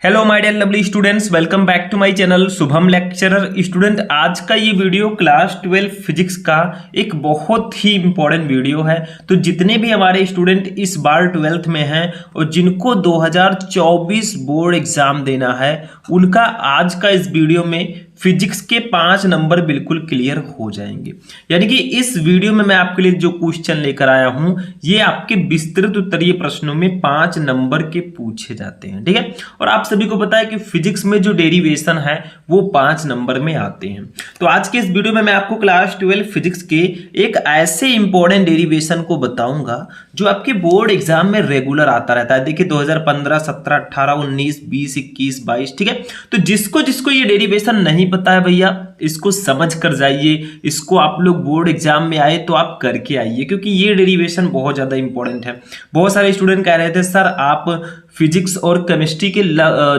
Hello my dear lovely students, welcome back to my channel Shubham lecturer. Student, आज का ये video class 12 physics का एक बहुत ही इंपॉर्टेंट वीडियो है। तो जितने भी हमारे स्टूडेंट इस बार 12th में हैं और जिनको 2024 बोर्ड एग्जाम देना है, उनका आज का इस वीडियो में फिजिक्स के 5 नंबर बिल्कुल क्लियर हो जाएंगे। यानी कि इस वीडियो में मैं आपके लिए जो क्वेश्चन लेकर आया हूं, ये आपके विस्तृत उत्तरीय प्रश्नों में 5 नंबर के पूछे जाते हैं। ठीक है, और आप सभी को पता है कि फिजिक्स में जो डेरिवेशन है वो 5 नंबर में आते हैं। तो आज के इस वीडियो में मैं आपको क्लास 12 फिजिक्स के एक ऐसे इंपॉर्टेंट डेरिवेशन को बताऊंगा जो आपके बोर्ड एग्जाम में रेगुलर आता रहता है। देखिए 2015, 17, 18, 19, 20, 21, 22। ठीक है, तो जिसको जिसको ये डेरिवेशन नहीं पता है भैया, इसको समझ कर जाइए। इसको आप लोग बोर्ड एग्जाम में आए तो आप करके आइए, क्योंकि ये डेरिवेशन बहुत ज्यादा इंपॉर्टेंट है। बहुत सारे स्टूडेंट कह रहे थे सर आप फिजिक्स और केमिस्ट्री के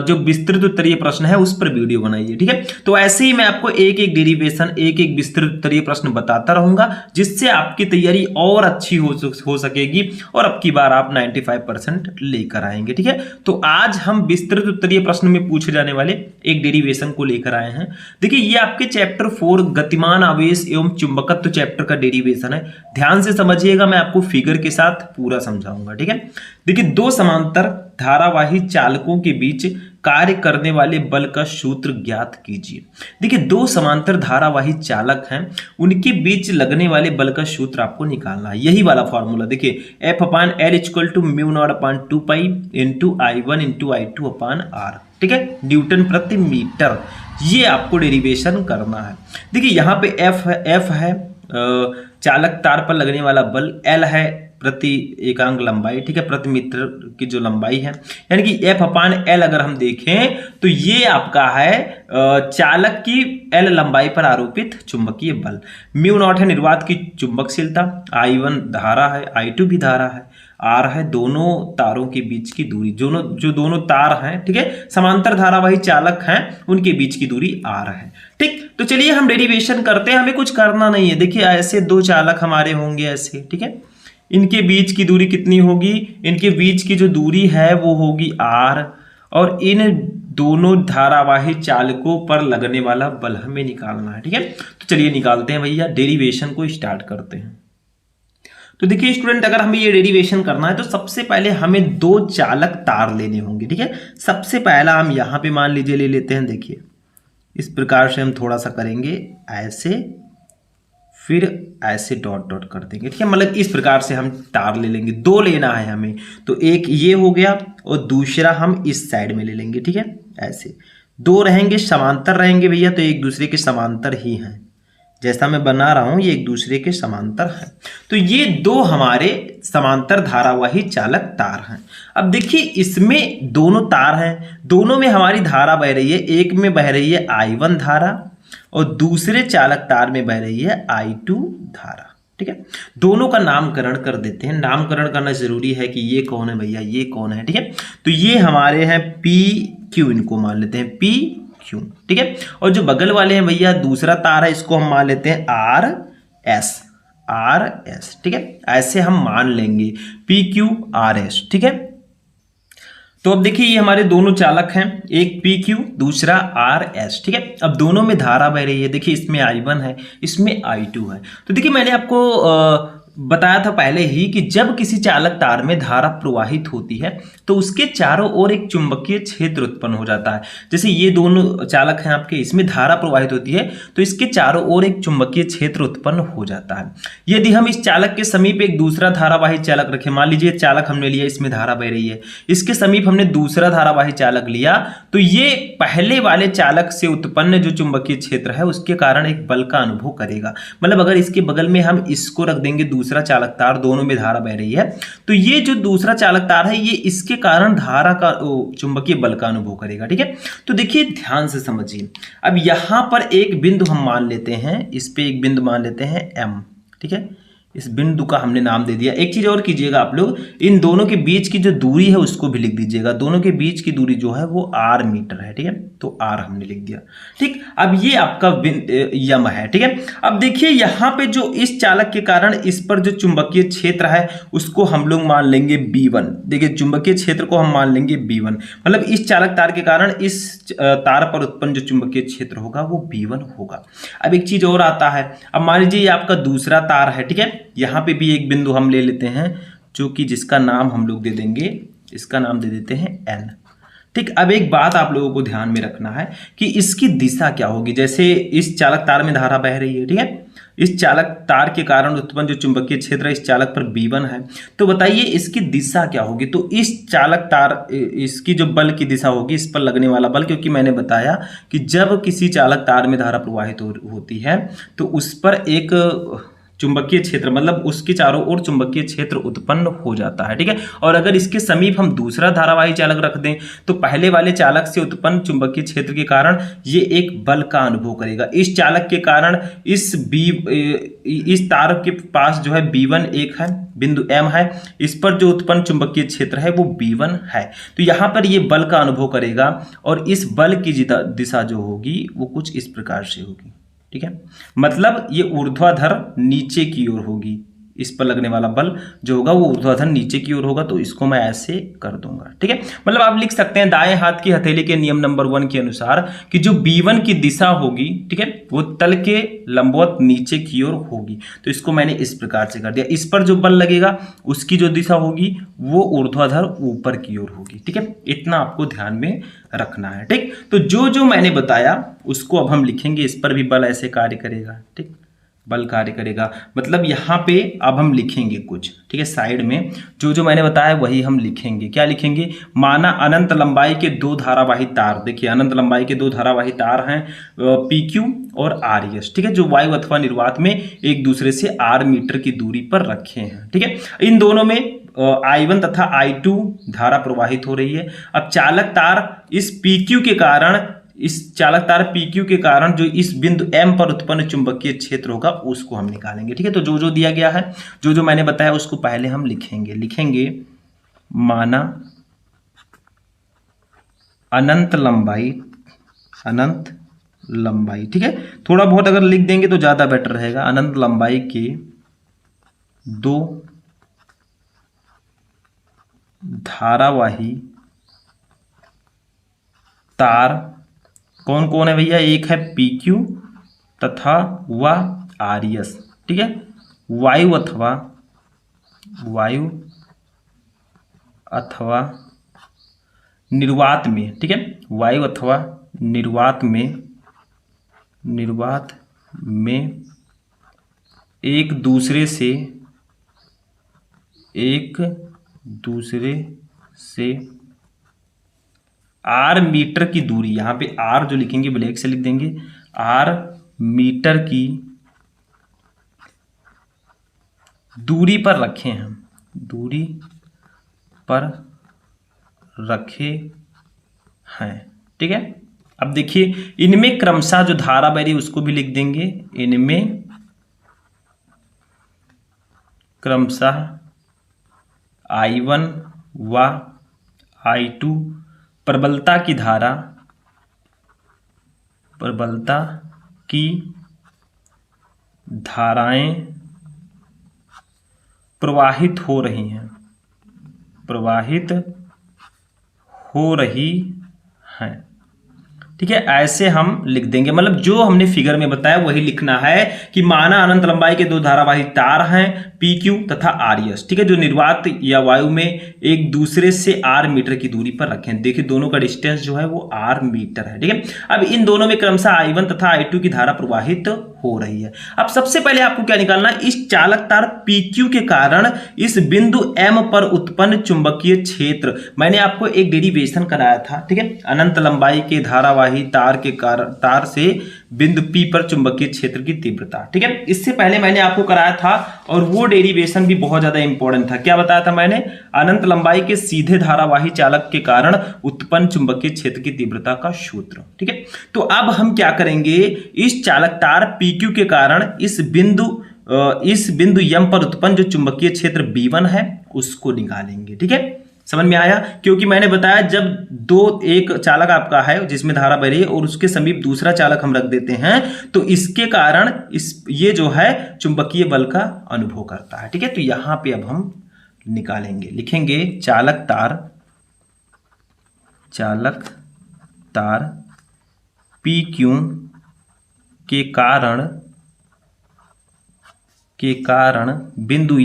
जो विस्तृत उत्तरीय प्रश्न है उस पर वीडियो बनाइए। ठीक है, तो ऐसे ही मैं आपको एक एक डेरिवेशन, एक एक विस्तृत उत्तरीय प्रश्न बताता रहूंगा, जिससे आपकी तैयारी और अच्छी हो सकेगी और अब की बार आप 95% लेकर आएंगे। ठीक है, तो आज हम विस्तृत उत्तरीय प्रश्न में पूछे जाने वाले एक डेरिवेशन को लेकर आए हैं। देखिए ये आपके चैप्टर 4 गतिमान आवेश एवं चुंबकत्व चैप्टर का डेरिवेशन है। ध्यान से समझिएगा, मैं आपको फिगर के साथ पूरा समझाऊंगा। ठीक है, देखिए दो समांतर धारावाही चालकों के बीच कार्य करने वाले बल का सूत्र ज्ञात कीजिए। देखिए दो समांतर धारावाही चालक हैं, उनके बीच लगने वाले बल का सूत्र आपको निकालना है। यही वाला फॉर्मूला देखिए F/L = μ0/2π × I1 × I2/R। ठीक है, न्यूटन प्रति मीटर, ये आपको डेरिवेशन करना है। देखिए यहाँ पे F है चालक तार पर लगने वाला बल, L है प्रति एकांक लंबाई। ठीक है, प्रति मीटर की जो लंबाई है, यानी कि F/L अगर हम देखें तो ये आपका है चालक की L लंबाई पर आरोपित चुंबकीय बल। μ0 है निर्वात की चुंबकशीलता, I1 धारा है, I2 भी धारा है, R है दोनों तारों के बीच की दूरी। जो दोनों तार हैं, ठीक है, समांतर धारावाही चालक हैं, उनके बीच की दूरी R है। ठीक, तो चलिए हम डेरिवेशन करते हैं। हमें कुछ करना नहीं है। देखिए ऐसे दो चालक हमारे होंगे ऐसे। ठीक है, इनके बीच की दूरी कितनी होगी? इनके बीच की जो दूरी है वो होगी R, और इन दोनों धारावाही चालकों पर लगने वाला बल हमें निकालना है। ठीक है, तो चलिए निकालते हैं भैया, डेरिवेशन को स्टार्ट करते हैं। तो देखिए स्टूडेंट, अगर हमें ये डेरिवेशन करना है तो सबसे पहले हमें दो चालक तार लेने होंगे। ठीक है, सबसे पहला हम यहाँ पे मान लीजिए ले लेते हैं। देखिए इस प्रकार से हम थोड़ा सा करेंगे ऐसे, फिर ऐसे डॉट डॉट कर देंगे। ठीक है, मतलब इस प्रकार से हम तार ले लेंगे। दो लेना है हमें, तो एक ये हो गया और दूसरा हम इस साइड में ले लेंगे। ठीक है, ऐसे दो रहेंगे, समांतर रहेंगे भैया, तो एक दूसरे के समांतर ही हैं। जैसा मैं बना रहा हूं ये एक दूसरे के समांतर हैं। तो ये दो हमारे समांतर धारावाही चालक तार हैं। अब देखिए इसमें दोनों तार हैं, दोनों में हमारी धारा बह रही है। एक में बह रही है I1 धारा और दूसरे चालक तार में बह रही है I2 धारा। ठीक है, दोनों का नामकरण कर देते हैं। नामकरण करना जरूरी है कि ये कौन है भैया, ये कौन है। ठीक है, तो ये हमारे हैं PQ, इनको मान लेते हैं PQ। ठीक है, और जो बगल वाले हैं भैया दूसरा तार है, इसको हम मान लेते हैं RS। ठीक है, ऐसे हम मान लेंगे PQRS। ठीक है, तो अब देखिए ये हमारे दोनों चालक हैं, एक PQ दूसरा RS। ठीक है, अब दोनों में धारा बह रही है। देखिए इसमें I1 है, इसमें I2 है। तो देखिए मैंने आपको बताया था पहले ही कि जब किसी चालक तार में धारा प्रवाहित होती है तो उसके चारों ओर एक चुंबकीय क्षेत्र उत्पन्न हो जाता है। जैसे ये दोनों चालक हैं आपके, इसमें धारा प्रवाहित होती है तो इसके चारों ओर एक चुंबकीय क्षेत्र उत्पन्न हो जाता है। यदि हम इस चालक के समीप एक दूसरा धारावाही चालक रखें, मान लीजिए चालक हमने लिया, इसमें धारा बह रही है, इसके समीप हमने दूसरा धारावाही चालक लिया, तो ये पहले वाले चालक से उत्पन्न जो चुंबकीय क्षेत्र है उसके कारण एक बल का अनुभव करेगा। मतलब अगर इसके बगल में हम इसको रख देंगे दूसरा चालक तार, दोनों में धारा बह रही है, तो ये जो दूसरा चालक तार है ये इसके कारण धारा का चुंबकीय बल का अनुभव करेगा। ठीक है, तो देखिए ध्यान से समझिए। अब यहां पर एक बिंदु हम मान लेते हैं, इस पे एक बिंदु मान लेते हैं M। ठीक है, इस बिंदु का हमने नाम दे दिया। एक चीज और कीजिएगा आप लोग, इन दोनों के बीच की जो दूरी है उसको भी लिख दीजिएगा। दोनों के बीच की दूरी जो है वो R मीटर है। ठीक है, तो आर हमने लिख दिया। ठीक, अब ये आपका यम है। ठीक है, अब देखिए यहाँ पे जो इस चालक के कारण इस पर जो चुंबकीय क्षेत्र है उसको हम लोग मान लेंगे B1। देखिए चुंबकीय क्षेत्र को हम मान लेंगे B1, मतलब इस चालक तार के कारण इस तार पर उत्पन्न जो चुंबकीय क्षेत्र होगा वो B1 होगा। अब एक चीज और आता है, अब मान लीजिए ये आपका दूसरा तार है। ठीक है, यहाँ पे भी एक बिंदु हम ले लेते हैं जो कि जिसका नाम हम लोग दे देंगे, इसका नाम दे देते हैं N। ठीक, अब एक बात आप लोगों को ध्यान में रखना है कि इसकी दिशा क्या होगी। जैसे इस चालक तार में धारा बह रही है, ठीक है, इस चालक तार के कारण उत्पन्न जो चुंबकीय क्षेत्र है इस चालक पर B1 है, तो बताइए इसकी दिशा क्या होगी। तो इस चालक तार, इसकी जो बल की दिशा होगी, इस पर लगने वाला बल, क्योंकि मैंने बताया कि जब किसी चालक तार में धारा प्रवाहित होती है तो उस पर एक चुंबकीय क्षेत्र, मतलब उसके चारों ओर चुंबकीय क्षेत्र उत्पन्न हो जाता है। ठीक है, और अगर इसके समीप हम दूसरा धारावाही चालक रख दें तो पहले वाले चालक से उत्पन्न चुंबकीय क्षेत्र के कारण ये एक बल का अनुभव करेगा। इस चालक के कारण इस तार के पास जो है B1 एक है, बिंदु M है, इस पर जो उत्पन्न चुंबकीय क्षेत्र है वो B1 है। तो यहाँ पर ये बल का अनुभव करेगा और इस बल की दिशा जो होगी वो कुछ इस प्रकार से होगी। ठीक है, मतलब ये ऊर्ध्वाधर नीचे की ओर होगी, इस पर लगने वाला बल जो होगा वो ऊर्ध्वाधर नीचे की ओर होगा। तो इसको मैं ऐसे कर दूंगा। ठीक है, मतलब आप लिख सकते हैं दाएं हाथ की हथेली के नियम नंबर 1 के अनुसार कि जो B1 की दिशा होगी, ठीक है, वो तल के लंबवत नीचे की ओर होगी। तो इसको मैंने इस प्रकार से कर दिया। इस पर जो बल लगेगा उसकी जो दिशा होगी वो ऊर्ध्वाधर ऊपर की ओर होगी। ठीक है, इतना आपको ध्यान में रखना है। ठीक, तो जो मैंने बताया उसको अब हम लिखेंगे। इस पर भी बल ऐसे कार्य करेगा। ठीक, बल कार्य करेगा, मतलब यहाँ पे अब हम लिखेंगे कुछ। ठीक है, साइड में जो मैंने बताया वही हम लिखेंगे। क्या लिखेंगे, माना अनंत लंबाई के दो धारावाही तार, देखिए अनंत लंबाई के दो धारावाही तार हैं PQ और RS। ठीक है, जो वायु अथवा निर्वात में एक दूसरे से R मीटर की दूरी पर रखे हैं। ठीक है, इन दोनों में I1 तथा I2 धारा प्रवाहित हो रही है। अब चालक तार इस PQ के कारण, इस चालक तार PQ के कारण जो इस बिंदु M पर उत्पन्न चुंबकीय क्षेत्र होगा उसको हम निकालेंगे। ठीक है, तो जो दिया गया है, जो मैंने बताया उसको पहले हम लिखेंगे माना अनंत लंबाई। ठीक है, थोड़ा बहुत अगर लिख देंगे तो ज्यादा बेटर रहेगा। अनंत लंबाई के दो धारावाही तार कौन कौन है भैया, एक है PQ तथा वह RS। ठीक है, वायु अथवा निर्वात में। ठीक है, वायु अथवा निर्वात में एक दूसरे से R मीटर की दूरी, यहाँ पे R जो लिखेंगे ब्लैक से लिख देंगे, R मीटर की दूरी पर रखे हैं। ठीक है, अब देखिए इनमें क्रमशः जो धारा बह रही उसको भी लिख देंगे। इनमें क्रमशः I1 व I2 प्रबलता की धाराएं प्रवाहित हो रही हैं। ठीक है, ऐसे हम लिख देंगे। मतलब जो हमने फिगर में बताया वही लिखना है कि माना अनंत लंबाई के दो धारावाही तार हैं PQ तथा RS। ठीक है, जो निर्वात या वायु में एक दूसरे से R मीटर की दूरी पर रखें। देखिए दोनों का डिस्टेंस जो है वो R मीटर है। ठीक है, अब इन दोनों में क्रमशः I1 तथा I2 की धारा प्रवाहित हो रही है। अब सबसे पहले आपको क्या निकालना है, इस चालक तार PQ के कारण इस बिंदु M पर उत्पन्न चुंबकीय क्षेत्र। मैंने आपको एक डेरिवेशन कराया था। ठीक है, अनंत लंबाई के धारावाही तार के कारण तार से बिंदु P पर चुंबकीय क्षेत्र की तीव्रता। ठीक है, इससे पहले मैंने आपको कराया था और वो डेरिवेशन भी बहुत ज्यादा इंपॉर्टेंट था। क्या बताया था मैंने, अनंत लंबाई के सीधे धारावाही चालक के कारण उत्पन्न चुंबकीय क्षेत्र की तीव्रता का सूत्र। ठीक है, तो अब हम क्या करेंगे, इस चालक तार PQ के कारण इस बिंदु M पर उत्पन्न जो चुंबकीय क्षेत्र B1 है उसको निकालेंगे। ठीक है, समझ में आया? क्योंकि मैंने बताया जब एक चालक आपका है जिसमें धारा बह रही है और उसके समीप दूसरा चालक हम रख देते हैं तो इसके कारण ये जो है चुंबकीय बल का अनुभव करता है। ठीक है, तो यहां पे अब हम निकालेंगे, लिखेंगे चालक तार PQ के कारण बिंदु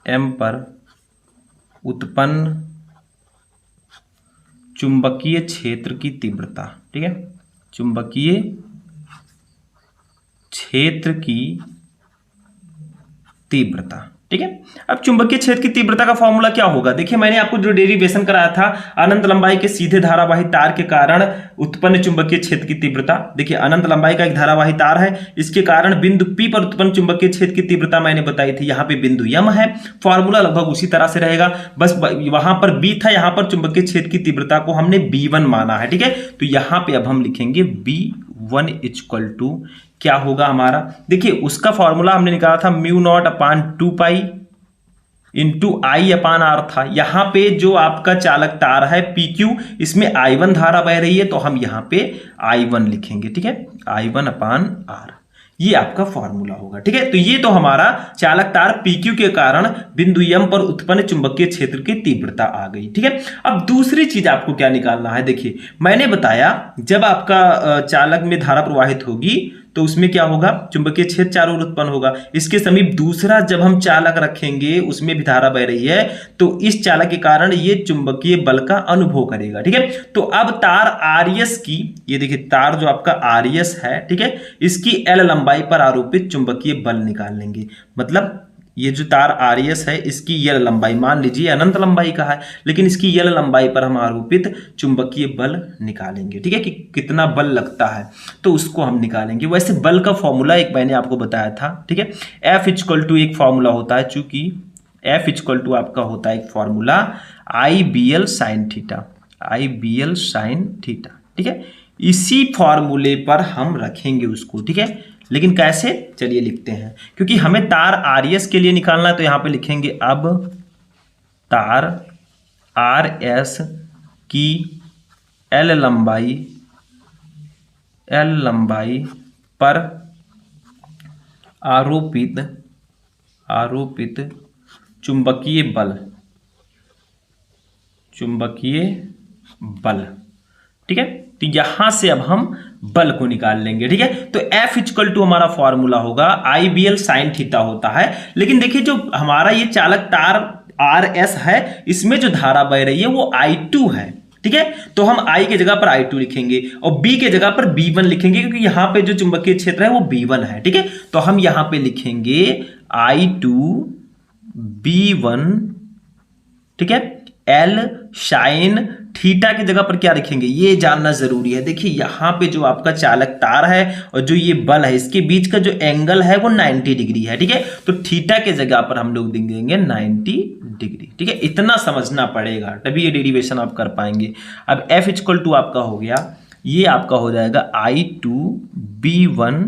M पर उत्पन्न चुंबकीय क्षेत्र की तीव्रता। ठीक है, चुंबकीय क्षेत्र की तीव्रता। ठीक है, अब चुंबकीय क्षेत्र की तीव्रता का फॉर्मूला क्या होगा? देखिए मैंने आपको जो डेरिवेशन कराया था, अनंत लंबाई के सीधे धारावाही तार के कारण उत्पन्न चुंबकीय क्षेत्र की तीव्रता। देखिए अनंत लंबाई का एक धारावाही तार है, इसके कारण बिंदु P पर उत्पन्न चुंबकीय क्षेत्र की तीव्रता मैंने बताई थी, यहाँ पे बिंदु M है। फॉर्मूला लगभग उसी तरह से रहेगा, बस वहां पर B था, यहाँ पर चुंबकीय क्षेत्र की तीव्रता को हमने B1 माना है। ठीक है, तो यहाँ पे अब हम लिखेंगे B1 इक्वल टू क्या होगा हमारा? देखिए उसका फॉर्मूला हमने निकाला था μ0/2π इंटू I/R था। यहां पे जो आपका चालक तार है PQ, इसमें I1 धारा बह रही है तो हम यहां पे I1 लिखेंगे। ठीक है, I1/R ये आपका फॉर्मूला होगा। ठीक है, तो ये तो हमारा चालक तार PQ के कारण बिंदु M पर उत्पन्न चुंबकीय क्षेत्र की तीव्रता आ गई। ठीक है, अब दूसरी चीज आपको क्या निकालना है? देखिए मैंने बताया जब आपका चालक में धारा प्रवाहित होगी तो उसमें क्या होगा? चुंबकीय क्षेत्र चारों ओर उत्पन्न होगा। इसके समीप दूसरा जब हम चालक रखेंगे, उसमें भी धारा बह रही है, तो इस चालक के कारण ये चुंबकीय बल का अनुभव करेगा। ठीक है, तो अब तार RS की, ये देखिए तार जो आपका RS है, ठीक है, इसकी L लंबाई पर आरोपित चुंबकीय बल निकाल लेंगे। मतलब ये जो तार RS है इसकी L लंबाई, मान लीजिए अनंत लंबाई का है, लेकिन इसकी L लंबाई पर हम आरोपित चुंबकीय बल निकालेंगे। ठीक है, कि कितना बल लगता है तो उसको हम निकालेंगे। वैसे बल का फॉर्मूला एक मैंने आपको बताया था। ठीक है, F इक्वल टू एक फॉर्मूला होता है, चूंकि F इक्वल टू आपका होता है एक formula IBL sin theta, IBL sin theta. ठीक है, इसी फॉर्मूले पर हम रखेंगे उसको। ठीक है, लेकिन कैसे? चलिए लिखते हैं, क्योंकि हमें तार RS के लिए निकालना है तो यहां पे लिखेंगे अब तार RS की L लंबाई पर आरोपित चुंबकीय बल। ठीक है, तो यहां से अब हम बल को निकाल लेंगे। ठीक है, तो F इक्वल टू हमारा फॉर्मूला होगा IBL sin थीटा होता है। लेकिन देखिए जो हमारा ये चालक तार RS है, इसमें जो धारा बह रही है वो I2 है। ठीक है, तो हम I के जगह पर I2 लिखेंगे और B के जगह पर B1 लिखेंगे, क्योंकि यहां पे जो चुंबकीय क्षेत्र है वो B1 है। ठीक है, तो हम यहां पे लिखेंगे I2 B1। ठीक है, L sin थीटा की जगह पर क्या लिखेंगे ये जानना जरूरी है। देखिए यहां पे जो आपका चालक तार है और जो ये बल है, इसके बीच का जो एंगल है वो 90 डिग्री है। ठीक है, तो थीटा के जगह पर हम लोग लिख देंगे 90 डिग्री। ठीक है, इतना समझना पड़ेगा तभी ये डेरिवेशन आप कर पाएंगे। अब F इक्वल टू आपका हो गया, ये आपका हो जाएगा I2 B1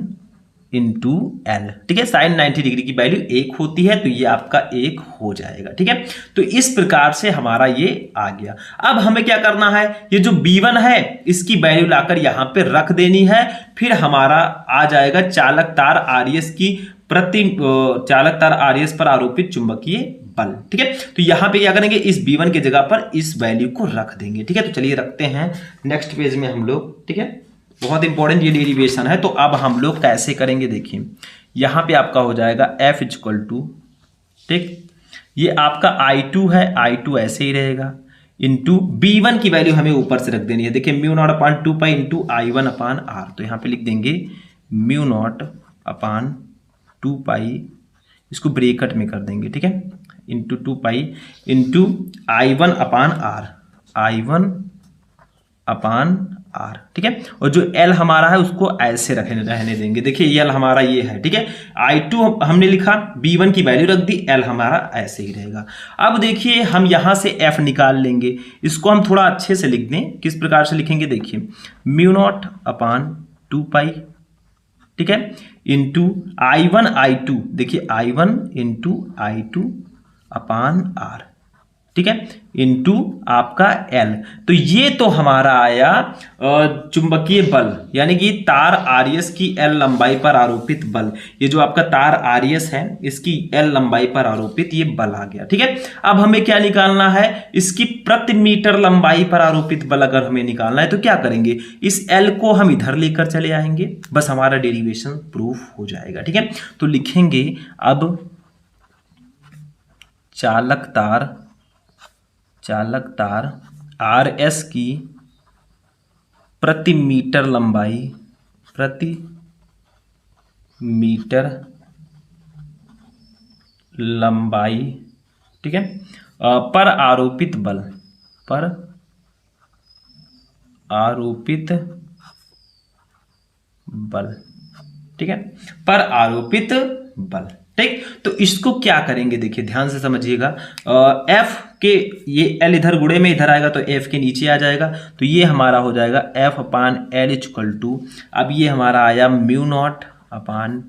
इंटू L। ठीक है, साइन 90 डिग्री की वैल्यू 1 होती है तो ये आपका 1 हो जाएगा। ठीक है, तो इस प्रकार से हमारा ये आ गया। अब हमें क्या करना है, ये जो B1 है इसकी वैल्यू लाकर यहां पे रख देनी है, फिर हमारा आ जाएगा चालक तार RS की चालक तार RS पर आरोपित चुंबकीय बल। ठीक है, तो यहां पे क्या करेंगे, इस B1 के जगह पर इस वैल्यू को रख देंगे। ठीक है, तो चलिए रखते हैं नेक्स्ट पेज में हम लोग। ठीक है, बहुत इंपॉर्टेंट ये डेरिवेशन है, तो अब हम लोग कैसे करेंगे देखिए, यहां पे आपका हो जाएगा F इक्वल टू, ठीक, ये आपका I2 है, I2 ऐसे ही रहेगा इंटू B1 की वैल्यू हमें ऊपर से रख देनी है। देखिए μ0/2π इंटू I1/R, तो यहां पे लिख देंगे μ0/2π, इसको ब्रेकेट में कर देंगे। ठीक है, इंटू 2π इंटू I1/R, I1/R। ठीक है, और जो L हमारा है उसको ऐसे रहने देंगे। देखिए L हमारा ये है। ठीक है, I2 हमने लिखा, B1 की वैल्यू रख दी, L हमारा ऐसे ही रहेगा। अब देखिए हम यहां से F निकाल लेंगे, इसको हम थोड़ा अच्छे से लिख दें। किस प्रकार से लिखेंगे देखिए, μ0/2π, ठीक है, इंटू I1 I2, देखिए I1 into I2 upon are, ठीक है, इनटू आपका एल। तो ये तो हमारा आया चुंबकीय बल, यानी कि तार आरएस की एल लंबाई पर आरोपित बल। ये जो आपका तार आरएस है इसकी एल लंबाई पर आरोपित ये बल आ गया, ठीक है। अब हमें क्या निकालना है, इसकी प्रति मीटर लंबाई पर आरोपित बल अगर हमें निकालना है तो क्या करेंगे, इस एल को हम इधर लेकर चले आएंगे, बस हमारा डेरिवेशन प्रूफ हो जाएगा, ठीक है। तो लिखेंगे अब चालक तार आर एस की प्रति मीटर लंबाई, ठीक है, पर आरोपित बल, ठीक है, पर आरोपित बल, ठीक। तो इसको क्या करेंगे, देखिए ध्यान से समझिएगा, एफ के ये एल इधर गुणे में इधर आएगा तो एफ के नीचे आ जाएगा, तो ये हमारा हो जाएगा F upon L equal to, अब ये हमारा आया mu naught upon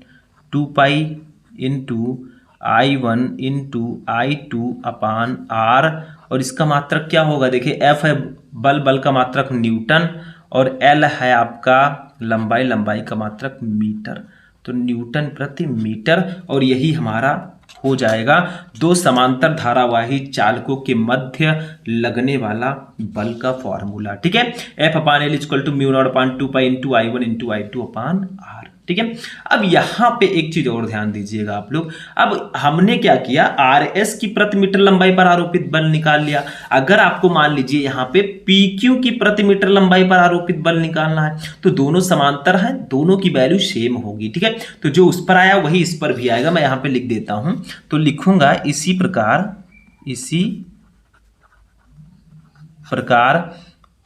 2 pi into I1 into I2 upon R, और इसका मात्रक क्या होगा, देखिए एफ है बल का मात्रक न्यूटन, और एल है आपका लंबाई का मात्रक मीटर, तो न्यूटन प्रति मीटर, और यही हमारा हो जाएगा दो समांतर धारावाही चालकों के मध्य लगने वाला बल का फॉर्मूला, ठीक है। F upon L equal to mu naught upon 2 pi into I1 into I2 upon R, ठीक है। अब यहाँ पे एक चीज और ध्यान दीजिएगा आप लोग, अब हमने क्या किया, आर एस की प्रति मीटर लंबाई पर आरोपित बल निकाल लिया। अगर आपको मान लीजिए यहाँ पे पी क्यू की प्रति मीटर लंबाई पर आरोपित बल निकालना है, तो दोनों समांतर हैं, दोनों की वैल्यू सेम होगी, ठीक है। तो जो उस पर आया वही इस पर भी आएगा, मैं यहाँ पे लिख देता हूं, तो लिखूंगा इसी प्रकार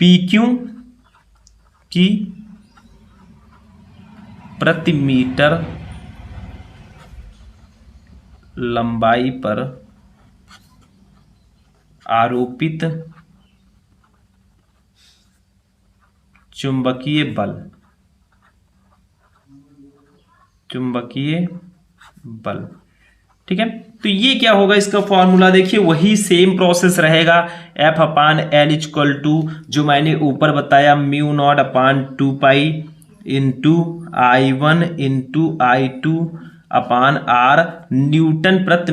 पी क्यू की प्रति मीटर लंबाई पर आरोपित चुंबकीय बल, ठीक है। तो ये क्या होगा, इसका फॉर्मूला देखिए वही सेम प्रोसेस रहेगा, F upon L equal to जो मैंने ऊपर बताया mu naught upon 2 pi into I1 into I2 upon R, newton प्रति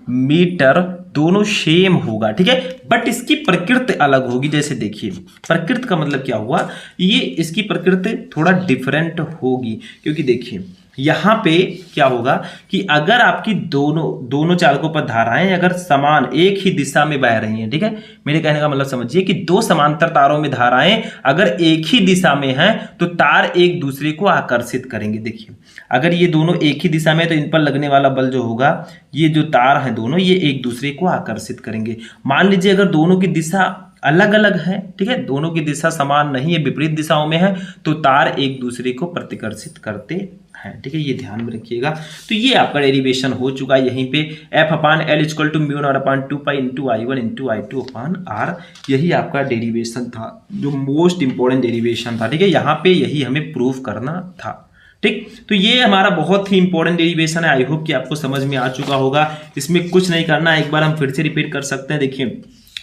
मीटर दोनों सेम होगा, ठीक है, बट इसकी प्रकृति अलग होगी। जैसे देखिए प्रकृति का मतलब क्या हुआ, ये इसकी प्रकृति थोड़ा डिफरेंट होगी, क्योंकि देखिए यहाँ पे क्या होगा कि अगर आपकी दोनों चालकों पर धाराएं अगर समान एक ही दिशा में बह रही हैं, ठीक है, मेरे कहने का मतलब समझिए कि दो समांतर तारों में धाराएं अगर एक ही दिशा में हैं तो तार एक दूसरे को आकर्षित करेंगे। देखिए अगर ये दोनों एक ही दिशा में तो इन पर लगने वाला बल जो होगा, ये जो तार हैं दोनों ये एक दूसरे को आकर्षित करेंगे। मान लीजिए अगर दोनों की दिशा अलग अलग है, ठीक है, दोनों की दिशा समान नहीं है, विपरीत दिशाओं में है, तो तार एक दूसरे को प्रतिकर्षित करते हैं, ठीक है, ये ध्यान में रखिएगा। तो ये आपका डेरिवेशन हो चुका है यहीं पे, F upon L equal to mu naught upon 2 pi into I1 into I2 upon R, यही आपका डेरिवेशन था, जो मोस्ट इंपॉर्टेंट डेरिवेशन था, ठीक है, यहाँ पे यही हमें प्रूव करना था, ठीक। तो ये हमारा बहुत ही इंपॉर्टेंट डेरिवेशन है, आई होप कि आपको समझ में आ चुका होगा। इसमें कुछ नहीं करना, एक बार हम फिर से रिपीट कर सकते हैं। देखिए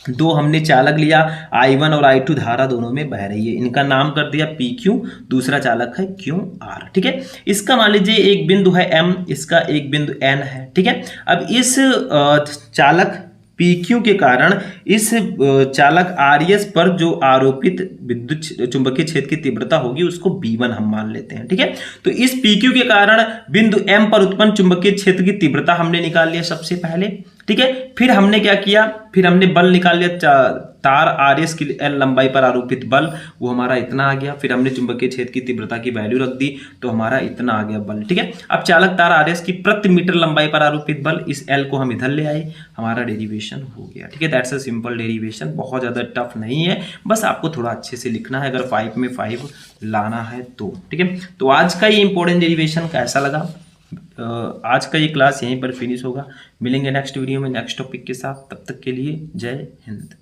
दो हमने चालक लिया, I1 और I2 धारा दोनों में बह रही है, इनका नाम कर दिया PQ, दूसरा चालक है QR, ठीक है। इसका मान लीजिए एक बिंदु है M, इसका एक बिंदु N है, ठीक है। अब इस चालक PQ के कारण इस चालक RS पर जो आरोपित विद्युत चुंबकीय क्षेत्र की तीव्रता होगी उसको B1 हम मान लेते हैं, ठीक है। तो इस PQ के कारण बिंदु M पर उत्पन्न चुंबकीय क्षेत्र की तीव्रता हमने निकाल लिया सबसे पहले, ठीक है। फिर हमने क्या किया, फिर हमने बल निकाल लिया, तार RS की L लंबाई पर आरोपित बल, वो हमारा इतना आ गया। फिर हमने चुंबकीय क्षेत्र की तीव्रता की वैल्यू रख दी तो हमारा इतना आ गया बल, ठीक है। अब चालक तार RS की प्रति मीटर लंबाई पर आरोपित बल, इस L को हम इधर ले आए, हमारा डेरिवेशन हो गया, ठीक है। दैट्स अ सिंपल डेरिवेशन, बहुत ज़्यादा टफ नहीं है, बस आपको थोड़ा अच्छे से लिखना है अगर 5 में 5 लाना है तो, ठीक है। तो आज का ये इंपॉर्टेंट डेरिवेशन कैसा लगा, आज का ये क्लास यहीं पर फिनिश होगा। मिलेंगे नेक्स्ट वीडियो में नेक्स्ट टॉपिक के साथ, तब तक के लिए जय हिंद।